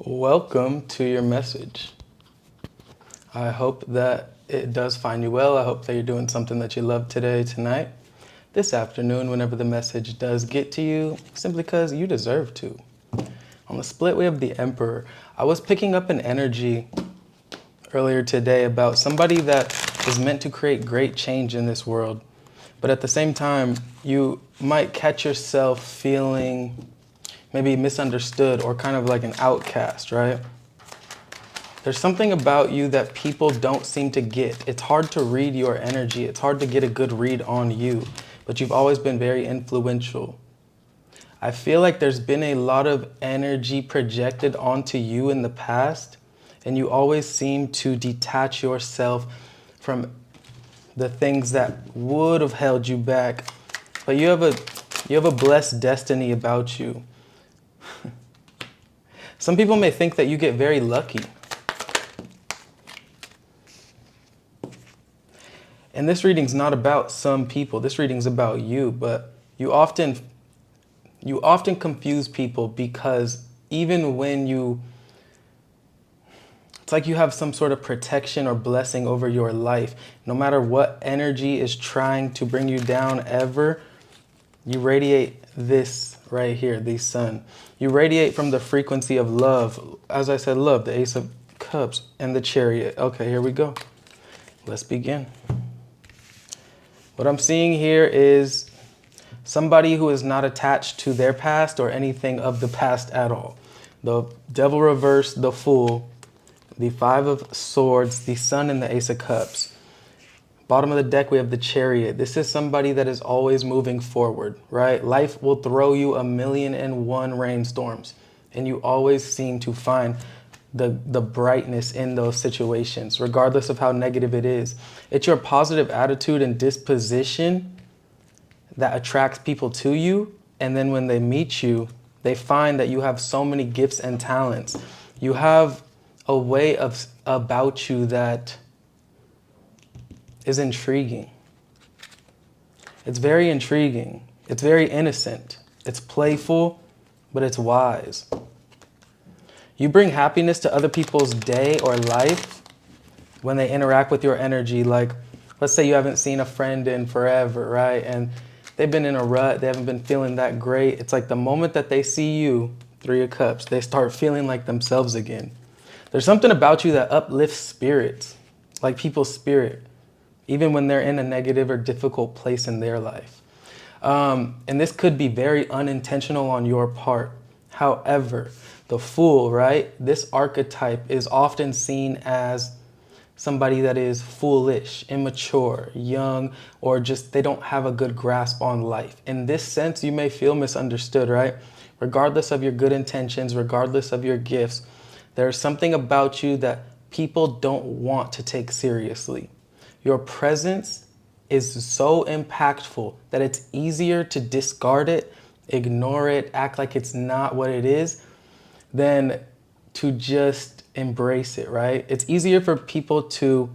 Welcome to your message. I hope that it does find you well. I hope that you're doing something that you love today, tonight, this afternoon, whenever the message does get to you, simply because you deserve to. On the split, we have the Emperor. I was picking up an energy earlier today about somebody that is meant to create great change in this world. But at the same time, you might catch yourself feeling maybe misunderstood or kind of like an outcast, right? There's something about you that people don't seem to get. It's hard to read your energy. It's hard to get a good read on you, but you've always been very influential. I feel like there's been a lot of energy projected onto you in the past, and you always seem to detach yourself from the things that would have held you back. But you have a blessed destiny about you. Some people may think that you get very lucky. And this reading's not about some people. This reading's about you, but you often confuse people because even when it's like you have some sort of protection or blessing over your life. No matter what energy is trying to bring you down ever, you radiate this right here, the sun. You radiate from the frequency of love. As I said, love, the Ace of Cups and the Chariot. Okay, here we go. Let's begin. What I'm seeing here is somebody who is not attached to their past or anything of the past at all. The Devil reversed, the Fool, the Five of Swords, the Sun, and the Ace of Cups. Bottom of the deck, we have the Chariot. This is somebody that is always moving forward, right? Life will throw you 1,000,001 rainstorms, and you always seem to find the brightness in those situations, regardless of how negative it is. It's your positive attitude and disposition that attracts people to you, and then when they meet you, they find that you have so many gifts and talents. You have a way about you that is intriguing. It's very intriguing. It's very innocent. It's playful, but it's wise. You bring happiness to other people's day or life when they interact with your energy. Like, let's say you haven't seen a friend in forever, right? And they've been in a rut. They haven't been feeling that great. It's like the moment that they see you, Three of Cups, they start feeling like themselves again. There's something about you that uplifts spirits, like people's spirit, even when they're in a negative or difficult place in their life. And this could be very unintentional on your part. However, the Fool, right? This archetype is often seen as somebody that is foolish, immature, young, or just they don't have a good grasp on life. In this sense, you may feel misunderstood, right? Regardless of your good intentions, regardless of your gifts, there's something about you that people don't want to take seriously. Your presence is so impactful that it's easier to discard it, ignore it, act like it's not what it is, than to just embrace it, right? It's easier for people to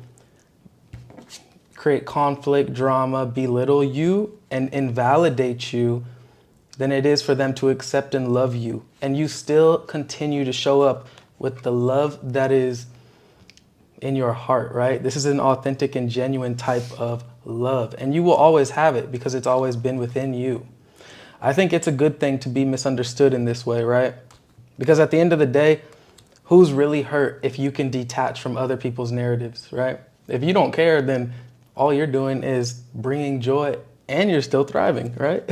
create conflict, drama, belittle you, and invalidate you than it is for them to accept and love you. And you still continue to show up with the love that is in your heart, right? This is an authentic and genuine type of love, and you will always have it because it's always been within you. I think it's a good thing to be misunderstood in this way, right? Because at the end of the day, who's really hurt if you can detach from other people's narratives, right? If you don't care, then all you're doing is bringing joy and you're still thriving, right?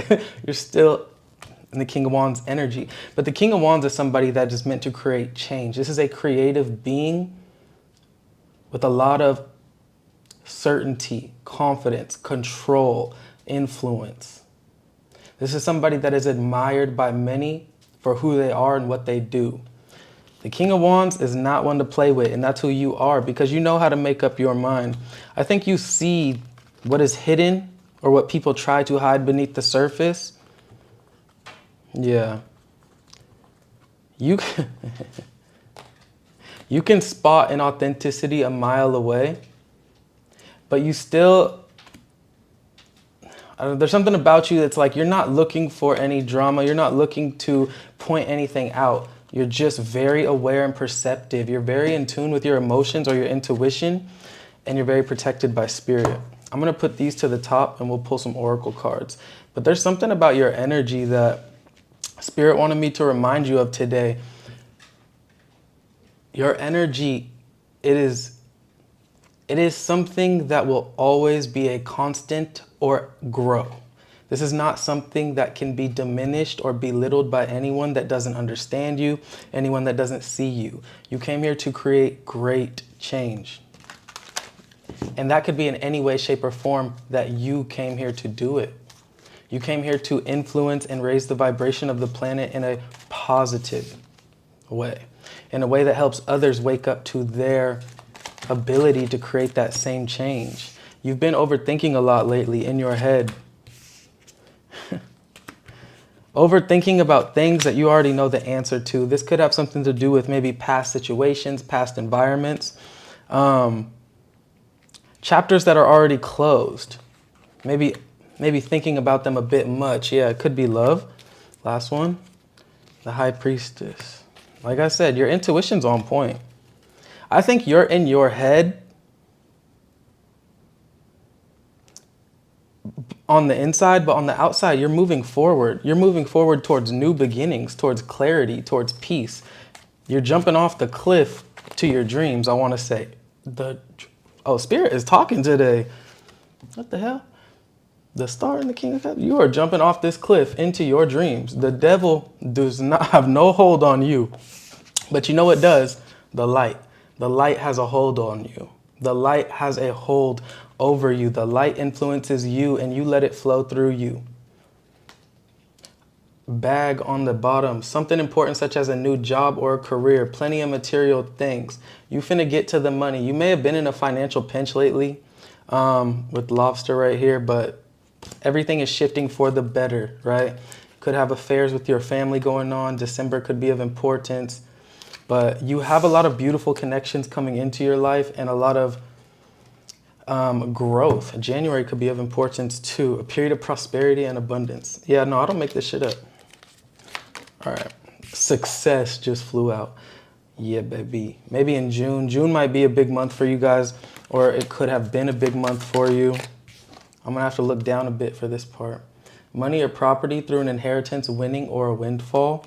You're still in the King of Wands energy. But the King of Wands is somebody that is meant to create change. This is a creative being with a lot of certainty, confidence, control, influence. This is somebody that is admired by many for who they are and what they do. The King of Wands is not one to play with, and that's who you are because you know how to make up your mind. I think you see what is hidden or what people try to hide beneath the surface. Yeah. You can spot an authenticity a mile away, but you still, there's something about you that's like you're not looking for any drama. You're not looking to point anything out, You're just very aware and perceptive. You're very in tune with your emotions or your intuition, and you're very protected by spirit. I'm going to put these to the top and we'll pull some oracle cards. But there's something about your energy that Spirit wanted me to remind you of today. Your energy, it is something that will always be a constant or grow. This is not something that can be diminished or belittled by anyone that doesn't understand you, anyone that doesn't see you. You came here to create great change. And that could be in any way, shape, or form that you came here to do it. You came here to influence and raise the vibration of the planet in a positive way, in a way that helps others wake up to their ability to create that same change. You've been overthinking a lot lately in your head. Overthinking about things that you already know the answer to. This could have something to do with maybe past situations, past environments, chapters that are already closed. Maybe thinking about them a bit much. Yeah, it could be love. Last one, the High Priestess. Like I said, your intuition's on point. I think you're in your head on the inside, but on the outside, you're moving forward. You're moving forward towards new beginnings, towards clarity, towards peace. You're jumping off the cliff to your dreams, I want to say. Spirit is talking today. What the hell? The Star and the King of Cups. You are jumping off this cliff into your dreams. The devil does not have no hold on you. But you know what does? The light. The light has a hold on you. The light has a hold over you. The light influences you and you let it flow through you. Bag on the bottom. Something important such as a new job or a career. Plenty of material things. You finna get to the money. You may have been in a financial pinch lately with lobster right here, but everything is shifting for the better, right? Could have affairs with your family going on. December could be of importance. But you have a lot of beautiful connections coming into your life and a lot of growth. January could be of importance too. A period of prosperity and abundance. Yeah, no, I don't make this shit up. All right. Success just flew out. Yeah, baby. Maybe in June. June might be a big month for you guys, or it could have been a big month for you. I'm going to have to look down a bit for this part. Money or property through an inheritance, winning or a windfall.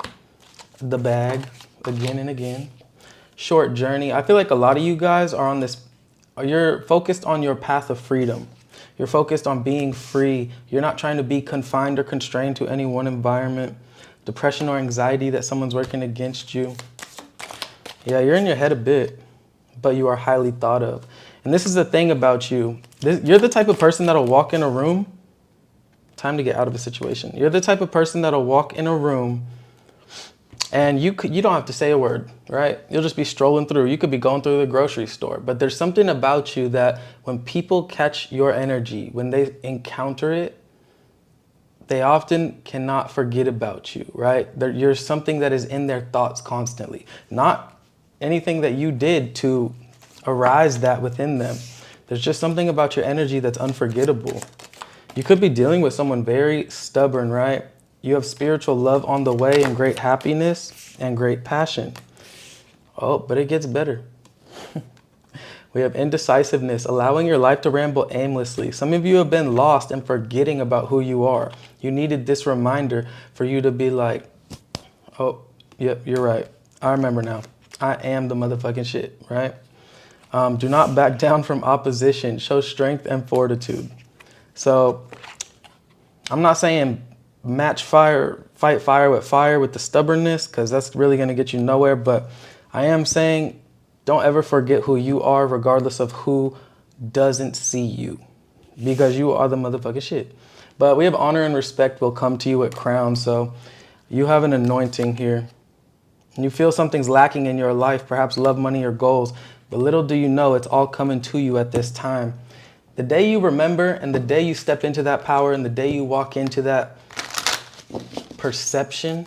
The bag. Again and again. Short journey. I feel like a lot of you guys are on this, you're focused on your path of freedom. You're focused on being free. You're not trying to be confined or constrained to any one environment. Depression or anxiety that someone's working against you. Yeah, you're in your head a bit, but you are highly thought of. And this is the thing about you. You're the type of person that'll walk in a room. Time to get out of a situation. You're the type of person that'll walk in a room and you don't have to say a word, right? You'll just be strolling through. You could be going through the grocery store. But there's something about you that when people catch your energy, when they encounter it, they often cannot forget about you, right? You're something that is in their thoughts constantly. Not anything that you did to arise that within them. There's just something about your energy that's unforgettable. You could be dealing with someone very stubborn, right? You have spiritual love on the way and great happiness and great passion. Oh, but it gets better. We have indecisiveness, allowing your life to ramble aimlessly. Some of you have been lost and forgetting about who you are. You needed this reminder for you to be like, oh, yep, you're right. I remember now. I am the motherfucking shit, right? Do not back down from opposition. Show strength and fortitude. So I'm not saying fight fire with the stubbornness, because that's really going to get you nowhere. But I am saying don't ever forget who you are, regardless of who doesn't see you, because you are the motherfucking shit. But we have honor and respect will come to you at crown. So you have an anointing here. And you feel something's lacking in your life, perhaps love, money, or goals. But little do you know, it's all coming to you at this time. The day you remember and the day you step into that power and the day you walk into that perception,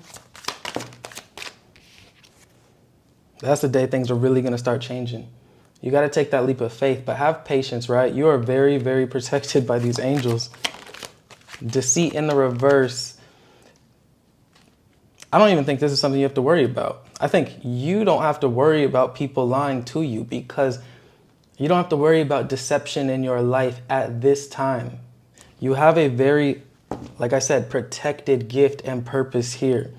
that's the day things are really going to start changing. You got to take that leap of faith, but have patience, right? You are very, very protected by these angels. Deceit in the reverse. I don't even think this is something you have to worry about. I think you don't have to worry about people lying to you, because you don't have to worry about deception in your life at this time. You have a very, like I said, protected gift and purpose here.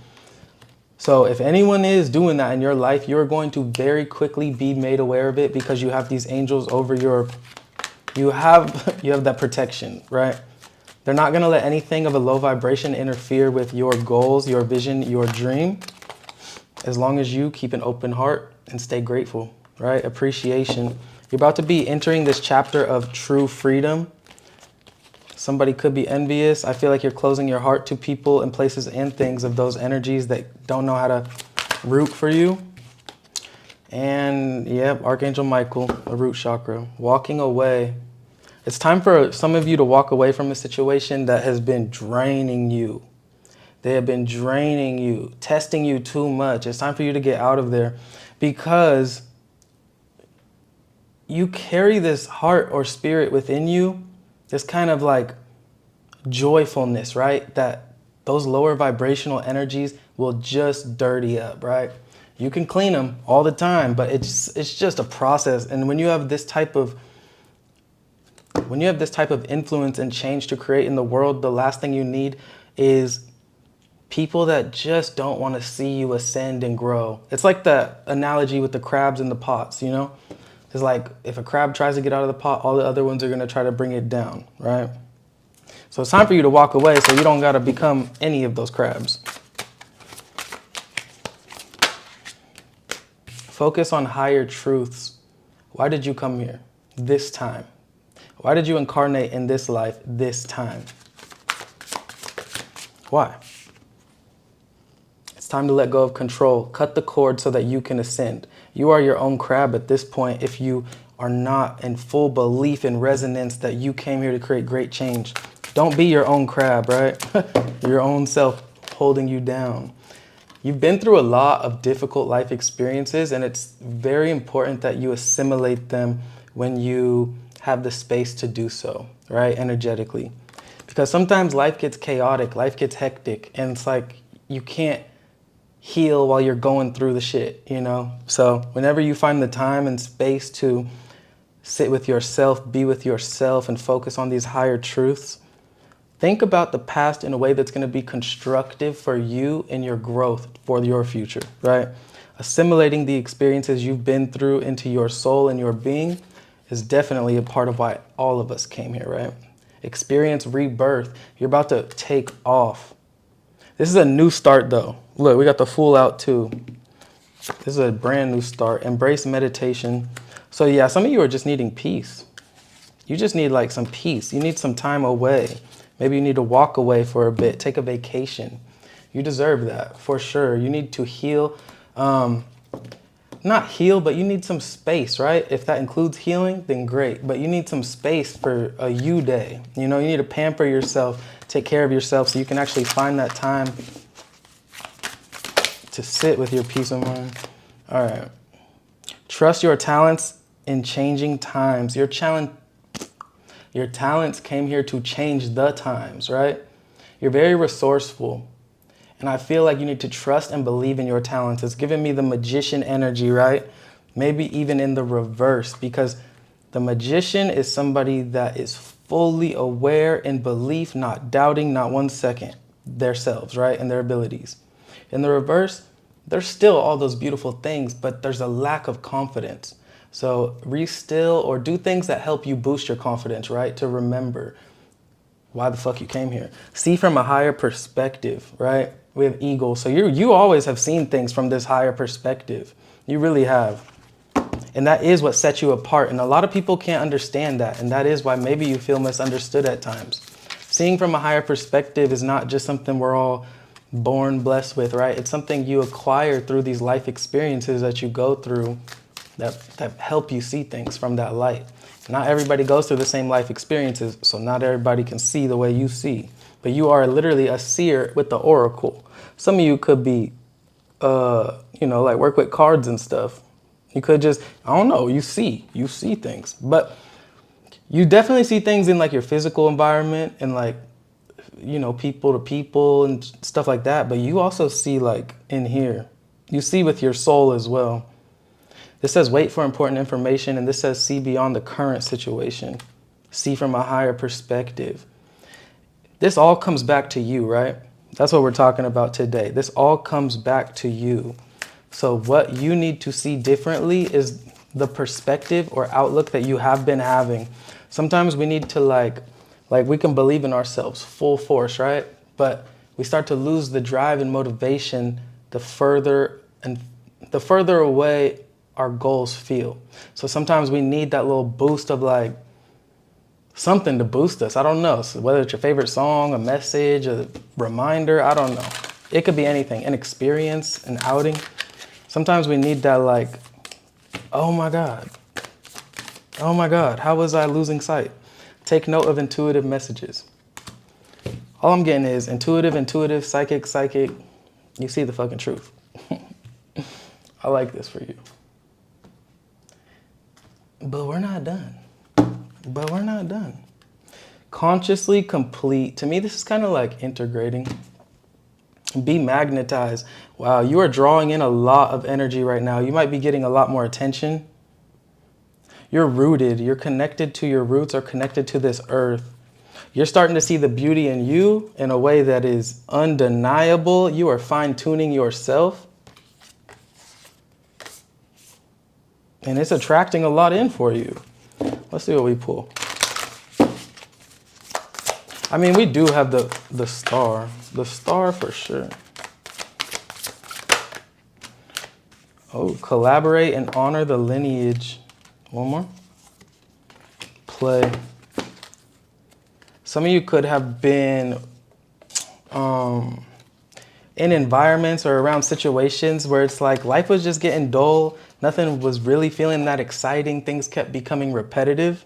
So if anyone is doing that in your life, you're going to very quickly be made aware of it, because you have these angels over your, you have that protection, right? They're not going to let anything of a low vibration interfere with your goals, your vision, your dream, as long as you keep an open heart and stay grateful, right? Appreciation. You're about to be entering this chapter of true freedom. Somebody could be envious. I feel like you're closing your heart to people and places and things of those energies that don't know how to root for you. And yep, Archangel Michael, the root chakra, walking away. It's time for some of you to walk away from a situation that has been draining you. They have been draining you, testing you too much. It's time for you to get out of there, because you carry this heart or spirit within you, this kind of like joyfulness, right? That those lower vibrational energies will just dirty up, right? You can clean them all the time, but it's just a process. And when you have this type of influence and change to create in the world, the last thing you need is people that just don't want to see you ascend and grow. It's like the analogy with the crabs in the pots, you know? It's like if a crab tries to get out of the pot, all the other ones are going to try to bring it down, right? So it's time for you to walk away so you don't got to become any of those crabs. Focus on higher truths. Why did you come here this time? Why did you incarnate in this life this time? Why? It's time to let go of control. Cut the cord so that you can ascend. You are your own crab at this point if you are not in full belief and resonance that you came here to create great change. Don't be your own crab, right? Your own self holding you down. You've been through a lot of difficult life experiences, and it's very important that you assimilate them when you have the space to do so, right? Energetically. Because sometimes life gets chaotic, life gets hectic, and it's like you can't heal while you're going through the shit, you know? So whenever you find the time and space to sit with yourself, be with yourself, and focus on these higher truths, think about the past in a way that's going to be constructive for you and your growth for your future, right? Assimilating the experiences you've been through into your soul and your being is definitely a part of why all of us came here, right? Experience rebirth. You're about to take off. This is a new start, though. Look, we got the Fool out, too. This is a brand new start. Embrace meditation. So, yeah, some of you are just needing peace. You just need, like, some peace. You need some time away. Maybe you need to walk away for a bit. Take a vacation. You deserve that, for sure. You need to heal. Not heal, but you need some space, right? If that includes healing, then great. But you need some space for a you day. You know, you need to pamper yourself, take care of yourself so you can actually find that time to sit with your peace of mind. All right. Trust your talents in changing times. Your talents came here to change the times, right? You're very resourceful. And I feel like you need to trust and believe in your talents. It's giving me the magician energy, right? Maybe even in the reverse, because the magician is somebody that is fully aware in belief, not doubting, not 1 second, themselves, right? And their abilities. In the reverse, there's still all those beautiful things, but there's a lack of confidence. So re-still or do things that help you boost your confidence, right? To remember why the fuck you came here. See from a higher perspective, right? We have eagles. So you always have seen things from this higher perspective. You really have. And that is what sets you apart. And a lot of people can't understand that. And that is why maybe you feel misunderstood at times. Seeing from a higher perspective is not just something we're all born blessed with, right? It's something you acquire through these life experiences that you go through that help you see things from that light. Not everybody goes through the same life experiences, so not everybody can see the way you see. But you are literally a seer with the oracle. Some of you could be, like work with cards and stuff. You could just, I don't know, you see things. But you definitely see things in like your physical environment and like, people to people and stuff like that. But you also see like in here, You see with your soul as well. This says wait for important information, and this says see beyond the current situation. See from a higher perspective. This all comes back to you, right? That's what we're talking about today. This all comes back to you. So what you need to see differently is the perspective or outlook that you have been having. Sometimes we need to like we can believe in ourselves full force, right? But we start to lose the drive and motivation the further away our goals feel. So sometimes we need that little boost of like something to boost us. I don't know. So whether it's your favorite song, a message, a reminder, I don't know. It could be anything, an experience, an outing. Sometimes we need that like, oh my God, how was I losing sight? Take note of intuitive messages. All I'm getting is intuitive, psychic. You see the fucking truth. I like this for you. But we're not done. Consciously complete. To me, this is kind of like integrating. Be magnetized. Wow, you are drawing in a lot of energy right now. You might be getting a lot more attention. You're rooted. You're connected to your roots or connected to this earth. You're starting to see the beauty in you in a way that is undeniable. You are fine-tuning yourself. And it's attracting a lot in for you. Let's see what we pull. I mean, we do have the star. The star for sure. Oh, collaborate and honor the lineage. One more. Play. Some of you could have been in environments or around situations where it's like life was just getting dull. Nothing was really feeling that exciting. Things kept becoming repetitive.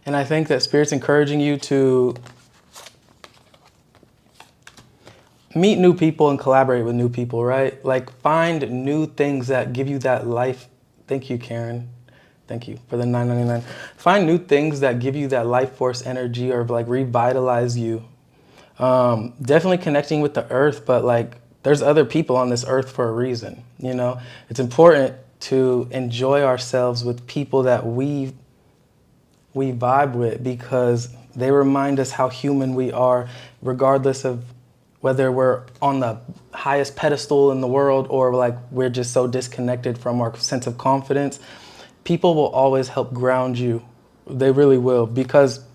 And I think that Spirit's encouraging you to meet new people and collaborate with new people, right? Like find new things that give you that life. Thank you, Karen. Thank you for the $9.99. Find new things that give you that life force energy or like revitalize you. Definitely connecting with the earth, but like there's other people on this earth for a reason. You know, it's important to enjoy ourselves with people that we vibe with because they remind us how human we are, regardless of whether we're on the highest pedestal in the world or like we're just so disconnected from our sense of confidence. People will always help ground you. They really will, because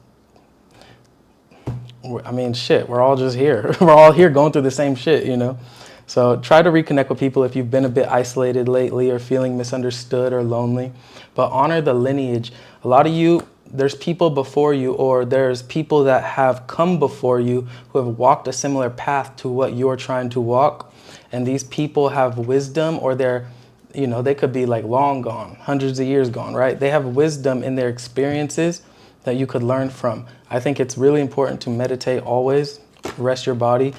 I mean, shit, we're all just here. We're all here going through the same shit, you know? So try to reconnect with people if you've been a bit isolated lately or feeling misunderstood or lonely. But honor the lineage. A lot of you, there's people before you, or there's people that have come before you who have walked a similar path to what you're trying to walk. And these people have wisdom, or they're, you know, they could be like long gone, hundreds of years gone, right? They have wisdom in their experiences that you could learn from. I think it's really important to meditate always, rest your body.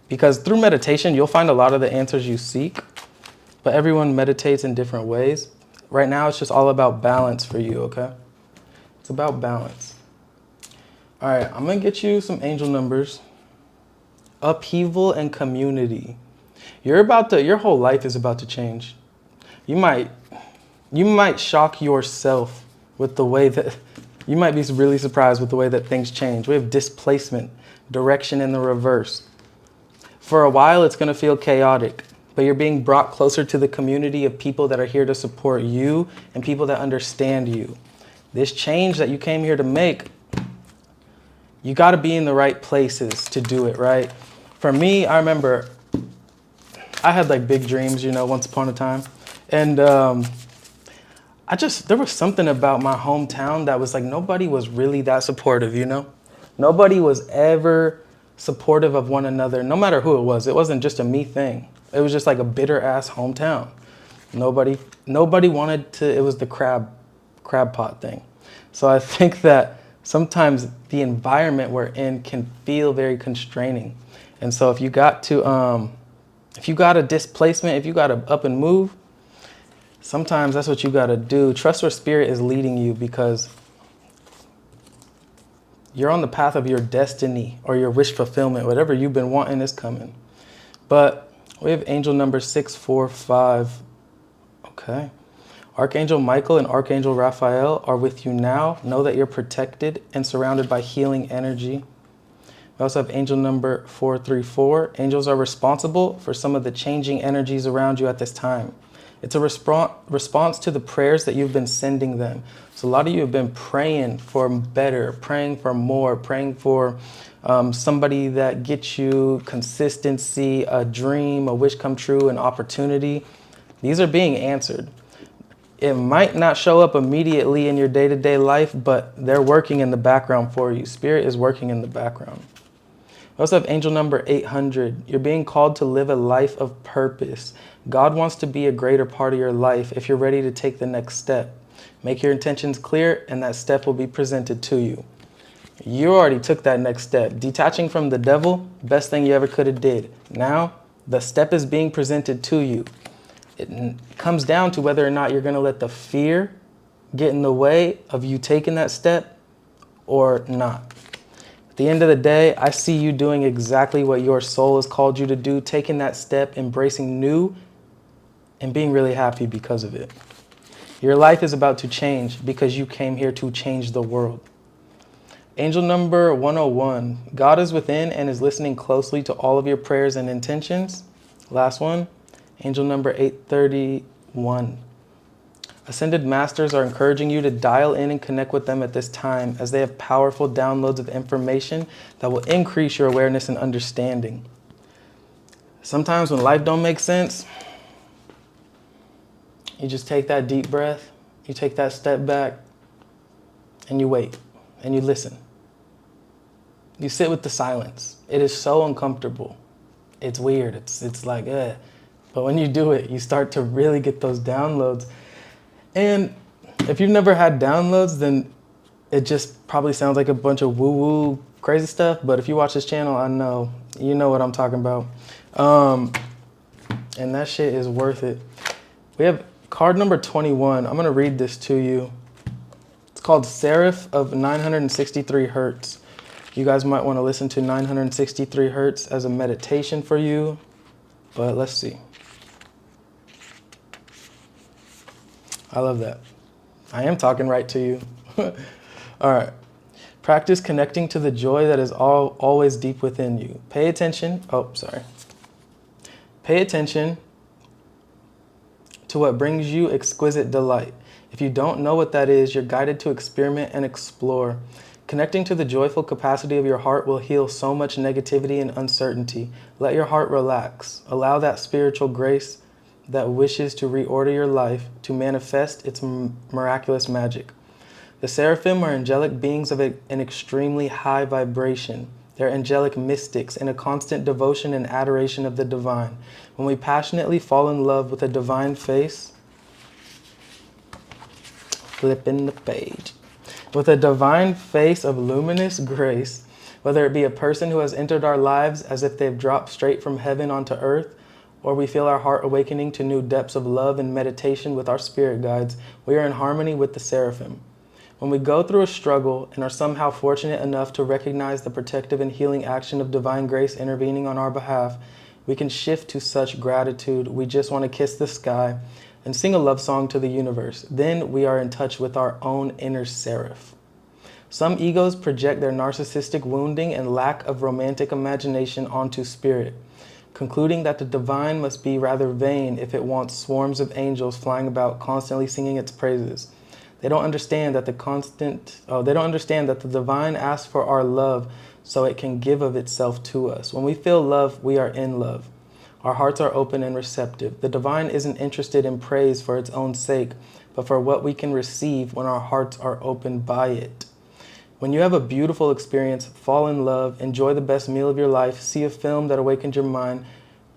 Because through meditation, you'll find a lot of the answers you seek, but everyone meditates in different ways. Right now, it's just all about balance for you, okay? It's about balance. All right, I'm gonna get you some angel numbers. Upheaval and community. Your whole life is about to change. You might shock yourself with the way that, you might be really surprised with the way that things change. We have displacement, direction in the reverse. For a while, it's going to feel chaotic, but you're being brought closer to the community of people that are here to support you and people that understand you. This change that you came here to make, you got to be in the right places to do it, right? For me, I remember I had like big dreams, you know, once upon a time. And there was something about my hometown that was like, nobody was really that supportive, you know? Nobody was ever supportive of one another, no matter who it was. It wasn't just a me thing. It was just like a bitter ass hometown. Nobody wanted to, it was the crab pot thing. So I think that sometimes the environment we're in can feel very constraining. And so if you got a displacement, if you got to up and move, sometimes that's what you got to do. Trust where Spirit is leading you, because you're on the path of your destiny or your wish fulfillment. Whatever you've been wanting is coming. But We have angel number 645. Okay. Archangel Michael and Archangel Raphael are with you now. Know that you're protected and surrounded by healing energy. We also have angel number 434. Angels are responsible for some of the changing energies around you at this time. It's a response to the prayers that you've been sending them. So a lot of you have been praying for better, praying for more, praying for somebody that gets you consistency, a dream, a wish come true, an opportunity. These are being answered. It might not show up immediately in your day-to-day life, but they're working in the background for you. Spirit is working in the background. We also have angel number 800. You're being called to live a life of purpose. God wants to be a greater part of your life if you're ready to take the next step. Make your intentions clear, and that step will be presented to you. You already took that next step. Detaching from the devil, best thing you ever could have did. Now, the step is being presented to you. It comes down to whether or not you're going to let the fear get in the way of you taking that step or not. At the end of the day, I see you doing exactly what your soul has called you to do, taking that step, embracing new, and being really happy because of it. Your life is about to change because you came here to change the world. Angel number 101. God is within and is listening closely to all of your prayers and intentions. Last one. Angel number 831. Ascended Masters are encouraging you to dial in and connect with them at this time as they have powerful downloads of information that will increase your awareness and understanding. Sometimes when life don't make sense, you just take that deep breath, you take that step back, and you wait, and you listen. You sit with the silence. It is so uncomfortable. It's weird. It's like, But when you do it, you start to really get those downloads. And if you've never had downloads, then it just probably sounds like a bunch of woo-woo crazy stuff. But if you watch this channel, I know, you know what I'm talking about. And that shit is worth it. We have card number 21. I'm going to read this to you. It's called Seraph of 963 Hertz. You guys might want to listen to 963 Hertz as a meditation for you. But let's see. I love that. I am talking right to you. All right. Practice connecting to the joy that is always deep within you. Pay attention. Pay attention to what brings you exquisite delight. If you don't know what that is, you're guided to experiment and explore. Connecting to the joyful capacity of your heart will heal so much negativity and uncertainty. Let your heart relax. Allow that spiritual grace that wishes to reorder your life to manifest its miraculous magic. The seraphim are angelic beings of an extremely high vibration. They're angelic mystics in a constant devotion and adoration of the divine. When we passionately fall in love with a divine face, flipping the page, with a divine face of luminous grace, whether it be a person who has entered our lives as if they've dropped straight from heaven onto earth, or we feel our heart awakening to new depths of love and meditation with our spirit guides, we are in harmony with the seraphim. When we go through a struggle and are somehow fortunate enough to recognize the protective and healing action of divine grace intervening on our behalf, we can shift to such gratitude. We just want to kiss the sky and sing a love song to the universe. Then we are in touch with our own inner seraph. Some egos project their narcissistic wounding and lack of romantic imagination onto spirit, concluding that the divine must be rather vain if it wants swarms of angels flying about constantly singing its praises. They don't understand that the divine asks for our love so it can give of itself to us. When we feel love, we are in love. Our hearts are open and receptive. The divine isn't interested in praise for its own sake, but for what we can receive when our hearts are opened by it. When you have a beautiful experience, fall in love, enjoy the best meal of your life, see a film that awakens your mind,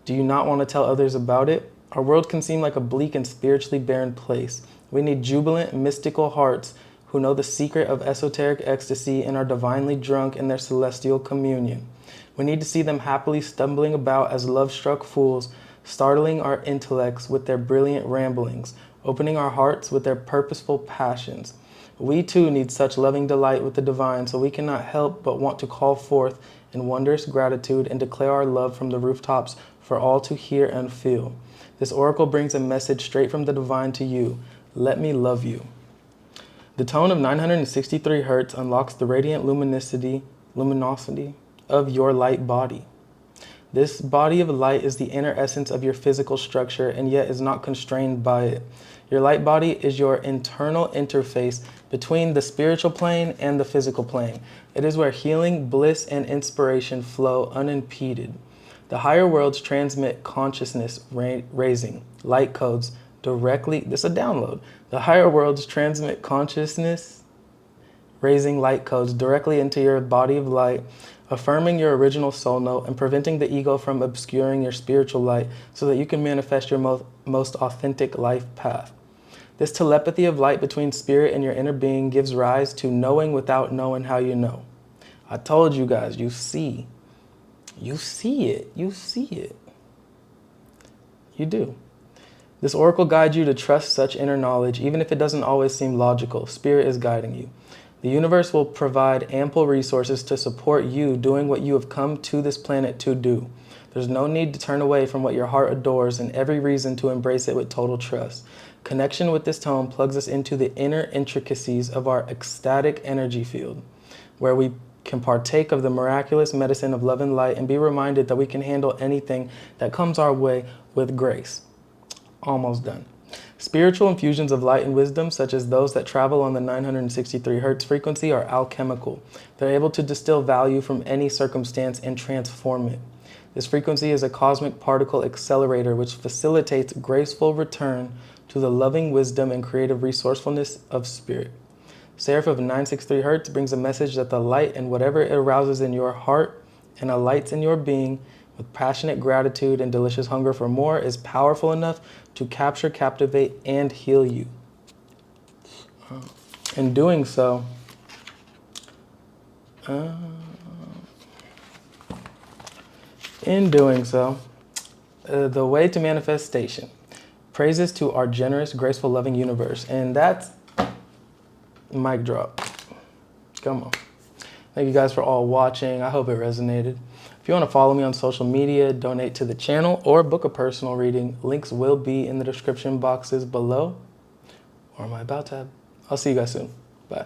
do you not want to tell others about it? Our world can seem like a bleak and spiritually barren place. We need jubilant, mystical hearts who know the secret of esoteric ecstasy and are divinely drunk in their celestial communion. We need to see them happily stumbling about as love-struck fools, startling our intellects with their brilliant ramblings, opening our hearts with their purposeful passions. We too need such loving delight with the divine, so we cannot help but want to call forth in wondrous gratitude and declare our love from the rooftops for all to hear and feel. This oracle brings a message straight from the divine to you. Let me love you. The tone of 963 hertz unlocks the radiant luminosity of your light body. This body of light is the inner essence of your physical structure and yet is not constrained by it. Your light body is your internal interface between the spiritual plane and the physical plane. It is where healing, bliss, and inspiration flow unimpeded. The higher worlds transmit consciousness raising light codes directly. This is a download. The higher worlds transmit consciousness raising light codes directly into your body of light, affirming your original soul note and preventing the ego from obscuring your spiritual light so that you can manifest your most authentic life path. This telepathy of light between spirit and your inner being gives rise to knowing without knowing how you know. I told you guys, you see it, you see it. You do. This oracle guides you to trust such inner knowledge, even if it doesn't always seem logical. Spirit is guiding you. The universe will provide ample resources to support you doing what you have come to this planet to do. There's no need to turn away from what your heart adores and every reason to embrace it with total trust. Connection with this tone plugs us into the inner intricacies of our ecstatic energy field, where we can partake of the miraculous medicine of love and light and be reminded that we can handle anything that comes our way with grace. Almost done. Spiritual infusions of light and wisdom, such as those that travel on the 963 hertz frequency, are alchemical. They're able to distill value from any circumstance and transform it. This frequency is a cosmic particle accelerator which facilitates graceful return to the loving wisdom and creative resourcefulness of spirit. Seraph of 963 hertz brings a message that the light and whatever it arouses in your heart and alights in your being with passionate gratitude and delicious hunger for more is powerful enough to capture, captivate, and heal you. In doing so, the way to manifestation. Praises to our generous, graceful, loving universe. And that's mic drop. Come on. Thank you guys for all watching. I hope it resonated. If you want to follow me on social media, donate to the channel, or book a personal reading, links will be in the description boxes below or my About tab. I'll see you guys soon. Bye.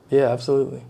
Yeah, absolutely.